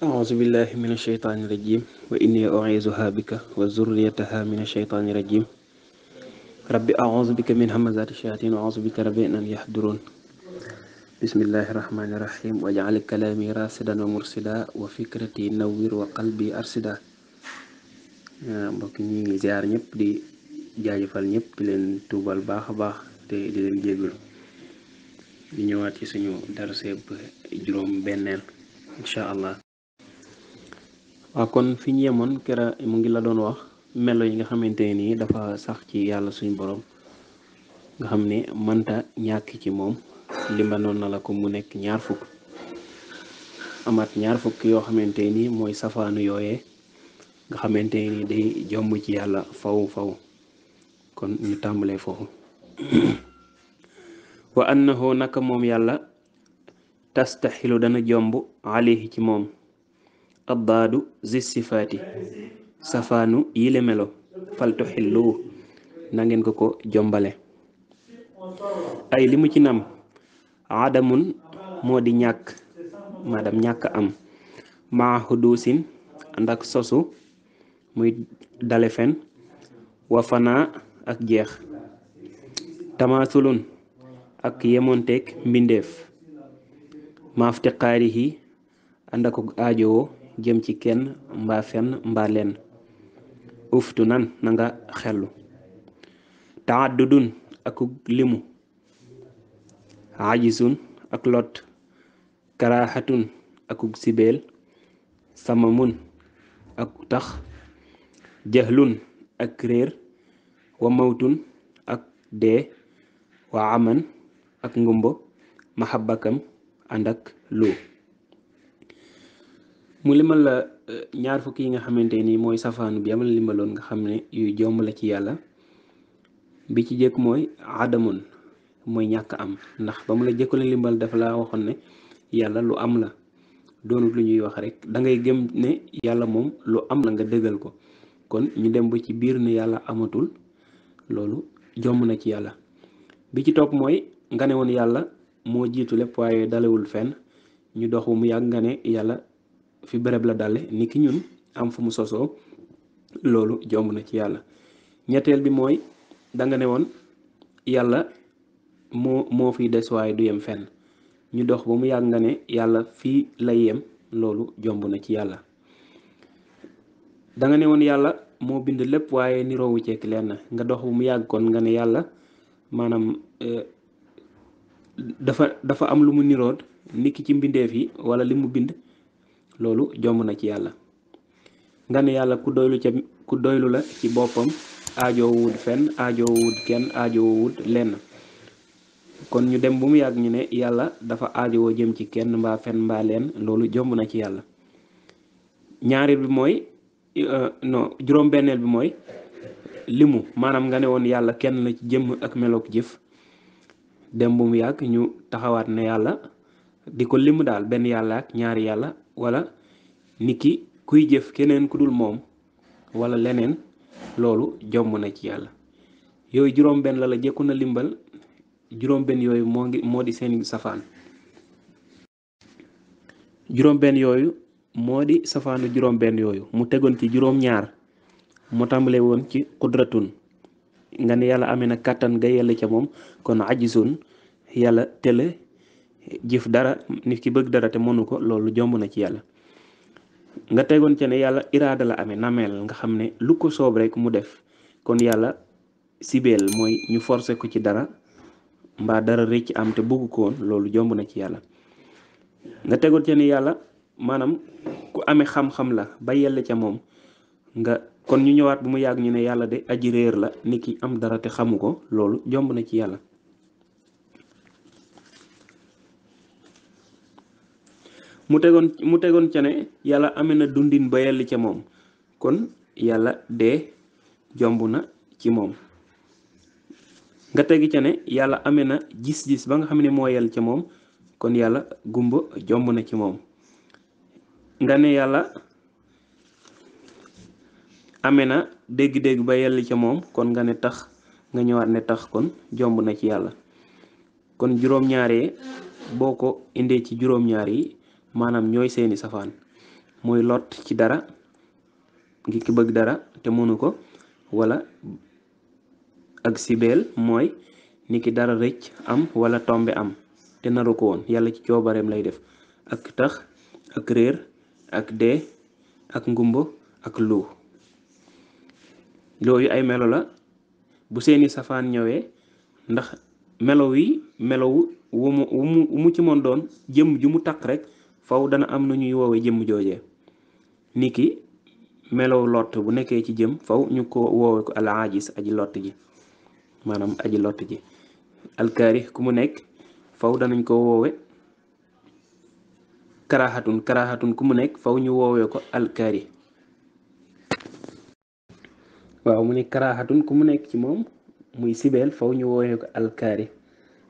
أعوذ بالله من الشيطان الرجيم وإني أعيذها بك وذريتها من الشيطان الرجيم رب أعوذ بك من همزات الشياطين وأعوذ بك رب أن يحضرون بسم الله الرحمن الرحيم واجعل كلامي راشدا ومرشدا وفكرتي نوّر وقلبي أرشدا mbokk ñi ngi ziar ñëpp di jaajëfal ñëpp di leen tuubal baax a baax te di leen jégalu di ñëwaat ci suñu darseeb juróom benneel incha allah. waaw kon fi ñu yemoon kera mu ngi la doon wax melo yi nga xamante nii dafa sax ci yàlla suñu borom nga xam ne mënta ñàkk ci moom limbanoon na la ko mu nekk ñaar fukk amaat ñaar fukk yoo xamante ni mooy safaanu yooyee nga xamante ni day jomb ci yàlla faw kon ñu tàmbalee foofu wa annahu naka moom yàlla tastaxilu dana jomb alayhi ci moom addaadu zis sifaati safaanu yile melo faltu xillu na ngeen ko jombale ay li mu ci nam adamun moo di ñàkk maanaam ñàkk am maa xuduusin ànd ak sosu muy dale fen wa fanaa ak jeex tamaasulun ak yemonteeg mbindeef maaftiqaarihi ànd ak aajowoo jëm ci kenn mbaa fenn mbaa lenn uftu nan na nga xellu taaddudun akuk limu ajisun ak lot karaaxatun akuk sibeel samamun ak tax jahlun ak réer wa mawtun ak dee wa aman ak ngumbo mahabbakam ànd ak lu mu limal la ñaar fukk yi nga xamante ni mooy safaanu bi yama la limbaloon nga xam ne yuy jomb la ci yàlla bi ci jëkk mooy adamun mooy ñàkk am ndax ba mu la jëkk la limbal dafa la waxoon ne yàlla lu am la doonut lu ñuy wax rek da ngay gëm ne yàlla moom lu am la nga dëggal ko kon ñu dem ba ci biir ne yàlla amatul loolu jomb na ci yàlla bi ci topp mooy nga ne woon yàlla moo jiitu lépp waaye dalewul fenn ñu dox mu yàgg nga ne yàlla fi bërëb la dale ni ki ñun am fu mu sosoo loolu jomb na ci yàlla ñetteel bi mooy danga ne woon yàlla moo fiy des waaye du yem fenn ñu dox ba mu yàgg nga ne yàlla fii lay yem loolu jomb na ci yàlla danga ne woon yàlla moo bind lépp waaye niroowu ceek lenn nga dox ba mu yàgg kon nga ne yàlla maanaam dafa am lu mu niroot niki ci mbindeef yi wala li mu bind loolu jomb na ci yàlla nga ne yàlla ku doylu la ci boppam aajoowut fenn aajoowut kenn aajoowut lenn kon ñu dem bu mu yàgg ñu ne yàlla dafa aajowoo jëm ci kenn mbaa fenn mbaa leen loolu jomb na ci yàlla ñaareel bi mooy juróom-benneel bi mooy limu maanaam nga ne woon yàlla kenn la ci jëmm ak melook jëf dem bu mu yàgg ñu taxawaat ne yàlla di ko limu daal benn yàlla ak ñaari yàlla wala niki kuy jëf keneen ku dul moom wala leneen loolu jomb na ci yàlla yooyu juróom-benn la jëkku na limbal juróom-benn yooyu moo di seen safaan juróom-benn yooyu moo di safaanu juróom-benn yooyu mu tegoon ci juróom-ñaar mu tàmbale woon ci qudratun nga ne yàlla amee na kàttan nga yella ca moom kon ajisun yàlla tële jëf dara nit ki bëgg dara te mënu ko loolu jomb na ci yàlla nga tegoon ca ne yàlla iraada la amee nameel nga xam ne lu ko soob rek mu def kon yàlla sibeel mooy ñu forcé ko ci dara mbaa dara rëcc am te bëgg ko woon loolu jomb na ci yàlla nga tegoon ca ne yàlla maanaam ku amee xam-xam la ba yella ca moom nga kon ñu ñëwaat bu mu yàgg ñu ne yàlla de aji réer la nit ki am dara te xamu ko loolu jomb na ci yàlla mu tegoon ca ne yàlla amee na dundin ba yell ca moom kon yàlla dee jomb na ci moom nga tegi ca ne yàlla amee na gis-gis ba nga xam ne moo yell ca moom kon yàlla gumba jomb na ci moom nga ne yàlla amee na dégg-dégg ba yell ca moom kon nga ne tax nga ñëwaat ne tax kon jomb na ci yàlla kon juróom-ñaaree boo ko indee ci juróom-ñaar yi maanaam ñooy seeni safaan mooy lot ci dara ngi ki bëgg dara te mënu ko, wala ak sibeel mooy ni ki dara rëcc am wala tombe am te naru ko woon, yàlla ci coobareem lay def. ak tax, ak réer, ak dee, ak ngumbo, ak lu. yooyu ay melo la bu seeni safaan ñëwee, ndax melo yi melowu wu mu ci moon doon jëm ju mu taq rek faw dana am nu ñuy woowee jëmm joojee. niki melow lott bu nekkee ci jëm faw ñu ko woowe ko al aajis aji lott ji, maanaam aji lott ji. alkaari ku mu nekk faw danañ ko woowe karaxatun ku mu nekk faw ñu woowee ko alkaari. waaw mu ne karaxatun ku mu nekk ci moom muy sibeel faw ñu woowee ko alkaari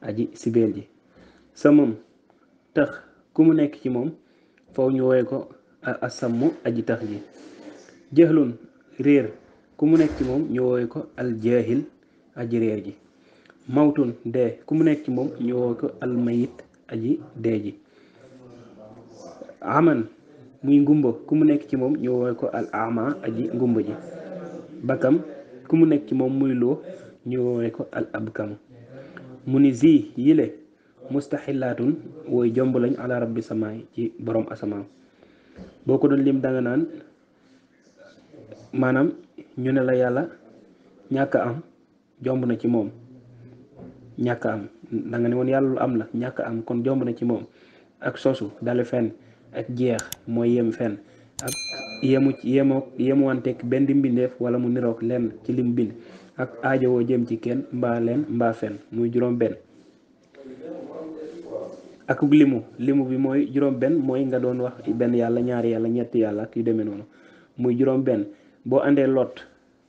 aji sibeel ji. samam tax ku mu nekk ci moom faw ñu woowee ko asammu aji tax ji. jëxlun réer ku mu nekk ci moom ñu woowee ko aljaahil aji réer ji. mawtun dee ku mu nekk ci moom ñu woowee ko almayit aji dee ji. aman muy ngumba ku mu nekk ci moom ñu woowee ko al ama aji ngumba ji. bakam ku mu nekk ci moom muy loo ñu woowee ko al abkam. mu ni zi yile mustaxilaatun wooy jomb lañ ala rabbi samaay ci borom asamaan. boo ko doon lim danga naan maanaam ñu ne la yàlla ñàkk am jomb na ci moom. ñàkk am danga ne woon yàlla lu am la, ñàkk am kon jomb na ci moom. ak sosu dale fenn, ak jeex mooy yem fenn, ak yemuwanteeg benn mbindeef wala mu niroog lenn ci lim bind, ak aajowoo jëm ci kenn mbaa leen mbaa fenn muy juróom benn. ak limu bi mooy juróom benn, mooy nga doon wax benn yàlla, ñaari yàlla, ñetti yàlla ak yu demee noonu muy juróom benn. boo àndee lot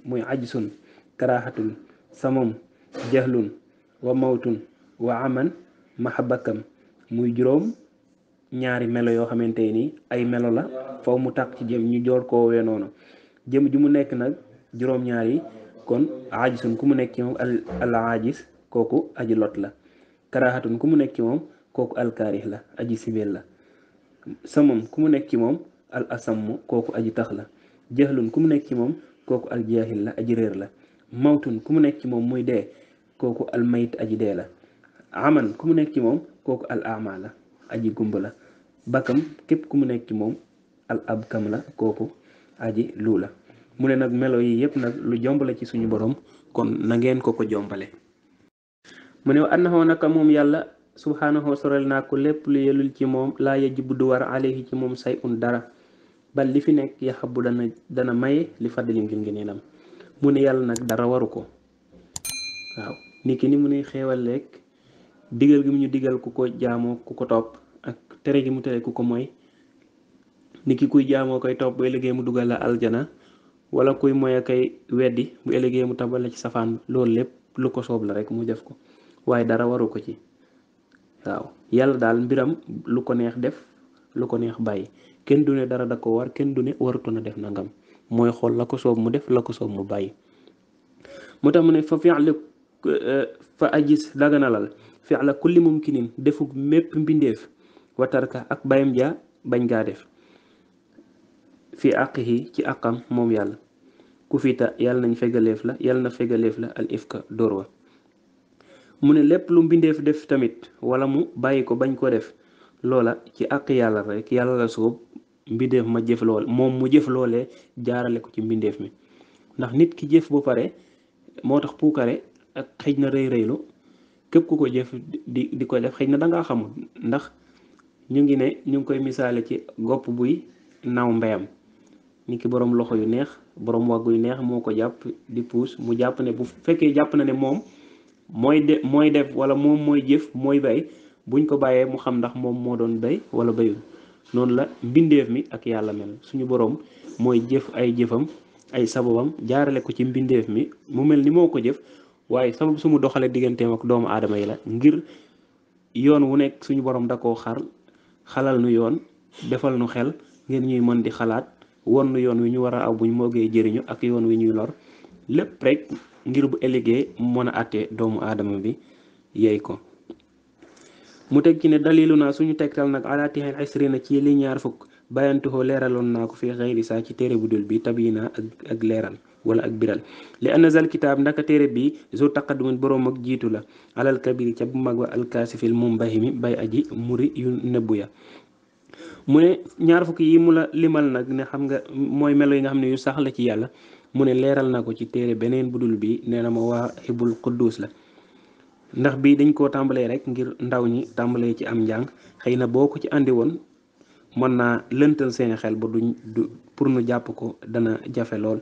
muy ajsun, karaaxatun, samam, jahlun, wa mawtun, wa aman, mahabakam muy juróom ñaari melo yoo xamante ni ay melo la faw mu tàq ci jëm ñu joor koo wee noonu. jëm ju mu nekk nag juróom ñaar yi kon ajisun ku mu nekk ci moom al ajis kooku aji lot la. karaaxatun ku mu nekk ci moom kooku alkaarix la aji sibeel la. samam ku mu nekk ci moom al asamm kooku aji tax la. jahlun ku mu nekk ci moom kooku al jaahil la aji réer la. mawtun ku mu nekk ci moom muy dee kooku al mayit aji dee la. aman ku mu nekk ci moom kooku al ama la aji gumba la. bakam képp ku mu nekk ci moom al abkam la kooku aji luu la. mu ne nag melo yi yëpp nag lu jombale ci suñu borom, kon na ngeen ko jombale. mu ne wa annahu naka moom yàlla subhaanahu sorel naa ko lépp lu yelul ci moom laa yajibu du war alayhi ci moom say un dara bal li fi nekk yaxabu dana maye li fàddali ngir ngeenam. mu ne yàlla nag dara waru ko. waaw nit ki ni mu ne xeewal lekk digal gi mu ñu digal ku ko jaamoo ku ko topp, ak tere gi mu tere ku ko mooy. nit ki kuy jaamoo koy topp bu ëllëgee mu dugal la aljana, wala kuy moy a koy weddi bu ëllëgee mu tabal la ci safaan. loolu lépp lu ko soob la rek mu def ko, waaye dara waru ko ci. waaw yàlla daal mbiram lu ko neex def, lu ko neex bàyyi. kenn du ne dara da ko war, kenn du ne warutoon a def nangam. mooy xool la ko soob mu def, la ko soob mu bàyyi. moo tax mu ne fa ajis daganalal fi'la kulli mumkinin defu mépp mbindeef, watarka ak bayam ja bañ gaa def. fi àqihi ci àqam moom yàlla. ku fita yàlla nañ fegaleef la, yàlla na fegaleef la al ifka dóor wa. mu ne lépp lu mbindeef def tamit wala mu bàyyi ko bañ ko def, loola ci àq yàlla rek, yàlla la soob mbindeef ma jëf lool moom mu jëf loolee jaarale ko ci mbindeef mi. ndax nit ki jëf bu pare moo tax puukare ak xëj na rëy rëylu képp ku ko jëf di ko def xëj na dangaa xamul. ndax ñu ngi koy misaale ci gopp buy naaw mbéyam. ni ki borom loxo yu neex, borom wagg yu neex moo ko jàpp di puus, mu jàpp ne bu fekkee jàpp na ne moom mooy def wala moom mooy jëf mooy bay, buñ ko bàyyee mu xam ndax moom moo doon bay wala bayul. noonu la mbindeef mi ak yàlla mel. suñu borom mooy jëf ay jëfam ay sababam jaarale ko ci mbindeef mi mu mel ni moo ko jëf, waaye sabab su mu doxalee digganteem ak doomu aadama yi la, ngir yoon wu nekk suñu borom da koo xalal nu yoon, defal nu xel ngir ñuy mën di xalaat, won nu yoon wi ñu war a aw buñ moogee jëriñu ak yoon wi ñuy lor. lépp rek ngir bu ëllëgee mën a àtte doomu aadama bi yey ko. mu teg ci ne dalilu naa suñu tegtal nag ala tixel xisrina ci li ñaar fukk bayantuhoo leeraloon naa ko fii xëyri saa ci téere bu dul bi tabina ak leeral wala ak biral li anna zal kitaab ndaka téere bi zo taqaddumin boroom ak jiitu la alal kabiri ca bu mag wa alkaasifil mumbahimi bay aji muri yu nëbbu ya mu ne ñaar fukki yi mu la limal nag ne xam nga mooy melo yi nga xam ne yu sax la ci yàlla mu ne leeral na ko ci téere beneen budul bi nee na ma waa xibul quddus la ndax bii dañ koo tàmbalee rek ngir ndaw ñi tàmbalee ci am njàng xëy na boo ko ci andi woon mën naa lëntal seeni xel ba du pour nu jàpp ko dana jafe lool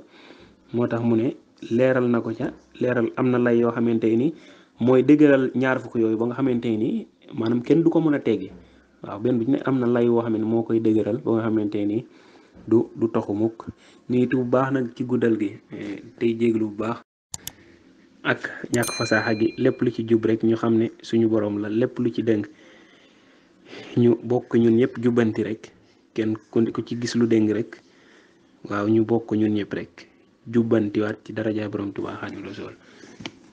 moo tax mu ne leeral na ko ca leeral am na lay yoo xamante ni mooy dëgëral ñaar fukk yooyu ba nga xamante ni maanaam kenn du ko mën a teggi waaw benn bu ci ne am na lay woo xam ne moo koy dëgëral ba nga xamante ni du toxu mukk niitu bu baax nag ci guddal gi tey jéglu bu baax ak ñàkk fasaaxa gi lépp lu ci jub rek ñu xam ne suñu borom la lépp lu ci dëng ñu bokk ñun ñëpp jubbanti rek kenn ku ci gis lu dëng rek waaw ñu bokk ñun ñëpp rek jubbantiwaat ci darajaay borom Tuubaa Xaadimu Rasuul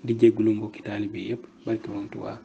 di jéglu mbokki taalibe bi yëpp barke borom Tuubaa